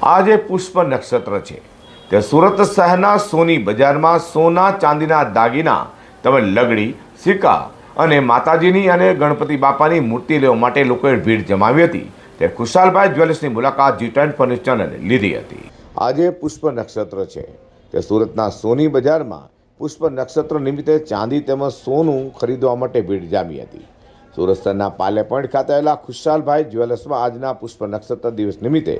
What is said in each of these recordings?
આજે પુષ્પ નક્ષત્ર છે તે સુરત શહેરના સોની બજારમાં સોના ચાંદીના દાગીના તેમજ લગડી સિક્કા અને માતાજીની અને ગણપતિ બાપાની મૂર્તિ લેવા માટે લોકોએ ભીડ જમાવી હતી તે ખુશાલભાઈ જ્વેલર્સની મુલાકાત G24 ન્યૂઝ ચેનલે લીધી હતી। આજે પુષ્પ નક્ષત્ર છે તે સુરતના સોની બજારમાં પુષ્પ નક્ષત્ર નિમિત્તે ચાંદી તેમજ સોનું ખરીદવા માટે ભીડ જામી હતી। સુરત શહેરના પાલે પોઈન્ટ ખાતે આવેલા ખુશાલભાઈ જ્વેલર્સમાં આજના પુષ્પ નક્ષત્ર દિવસ નિમિત્તે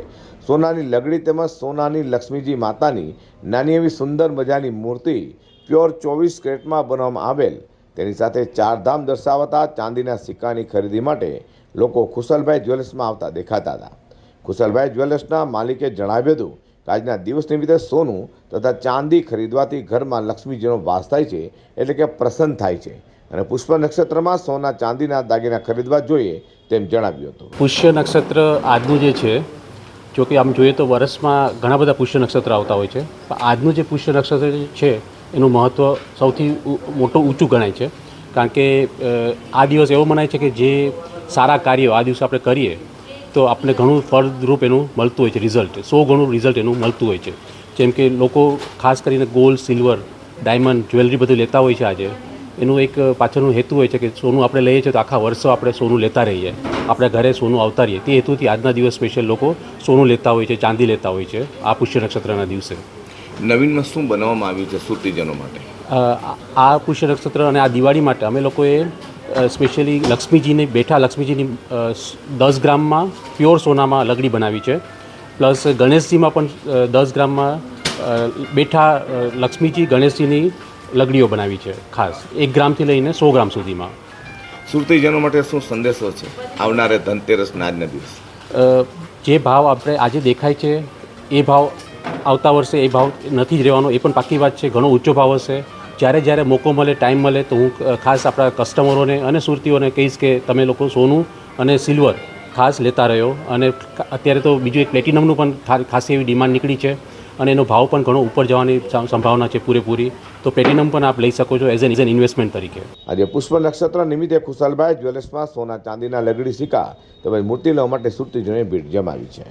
સોનાની લગડી તેમજ સોનાની લક્ષ્મીજી માતાની નાની એવી સુંદર મજાની મૂર્તિ પ્યોર 24 કેરેટમાં બનાવવામાં આવેલ તેની સાથે ચારધામ દર્શાવતા ચાંદીના સિક્કાની ખરીદી માટે લોકો ખુશાલભાઈ જ્વેલર્સમાં આવતા દેખાતા હતા। ખુશાલભાઈ જ્વેલર્સના માલિકે જણાવ્યું હતું કે આજના દિવસ નિમિત્તે સોનું તથા ચાંદી ખરીદવાથી ઘરમાં લક્ષ્મીજીનો વાસ થાય છે, એટલે કે પ્રસન્ન થાય છે અને પુષ્પ નક્ષત્રમાં સોના ચાંદીના દાગીના ખરીદવા જોઈએ તેમ જણાવ્યું હતું। પુષ્ય નક્ષત્ર આજનું જે છે, જો કે આમ જોઈએ તો વર્ષમાં ઘણા બધા પુષ્ય નક્ષત્ર આવતા હોય છે, પણ આજનું જે પુષ્ય નક્ષત્ર છે એનું મહત્ત્વ સૌથી મોટું ઊંચું ગણાય છે, કારણ કે આ દિવસ એવો મનાય છે કે જે સારા કાર્યો આ દિવસે આપણે કરીએ તો આપણે ઘણું ફળદ્રુપ એનું મળતું હોય છે, રિઝલ્ટ 100 ગણું રિઝલ્ટ એનું મળતું હોય છે। જેમ કે લોકો ખાસ કરીને ગોલ્ડ, સિલ્વર, ડાયમંડ, જ્વેલરી બધું લેતા હોય છે। આજે એનું એક પાછળનું હેતુ હોય છે કે સોનું આપણે લઈએ છીએ તો આખા વર્ષો આપણે સોનું લેતા રહીએ, આપણે ઘરે સોનું આવતા રહીએ, તે હેતુથી આજના દિવસ સ્પેશિયલ લોકો સોનું લેતા હોય છે, ચાંદી લેતા હોય છે આ પુષ્ય નક્ષત્રના દિવસે। નવીનમાં શું બનાવવામાં આવ્યું છે સુરતીજનો માટે? આ પુષ્ય નક્ષત્ર અને આ દિવાળી માટે અમે લોકોએ સ્પેશિયલી લક્ષ્મીજીની બેઠા લક્ષ્મીજીની 10 ગ્રામમાં પ્યોર સોનામાં લગડી બનાવી છે, પ્લસ ગણેશજીમાં પણ 10 ગ્રામમાં બેઠા લક્ષ્મીજી ગણેશજીની લગડીઓ બનાવી છે, ખાસ 1 ગ્રામથી લઈને 100 ગ્રામ સુધીમાં। સુરતીજનો માટે શું સંદેશો છે આવનારે ધનતેરસના આજના દિવસ? જે ભાવ આપણે આજે દેખાય છે એ ભાવ આવતા વર્ષે એ ભાવ નથી જ રહેવાનો, એ પણ પાકી વાત છે, ઘણો ઊંચો ભાવ હશે। જ્યારે મોકો મળે, ટાઈમ મળે તો હું ખાસ આપણા કસ્ટમરોને અને સુરતીઓને કહીશ કે તમે લોકો સોનું અને સિલ્વર ખાસ લેતા રહ્યો। અને અત્યારે તો બીજું એક પ્લેટિનમનું પણ ખાસી એવી ડિમાન્ડ નીકળી છે અને એનો ભાવ પણ ઘણો ઉપર જવાની સંભાવના છે પૂરેપૂરી, તો પ્લેટિનમ પણ આપ લઈ શકો છો એઝ એન ઇન્વેસ્ટમેન્ટ તરીકે। આજે પુષ્પ નક્ષત્ર નિમિત્તે ખુશાલભાઈ જ્વેલર્સમાં સોના ચાંદીના લગડી સિક્કા તેમજ મૂર્તિ લેવા માટે સુરતીજનોએ ભીડ જમાવી છે।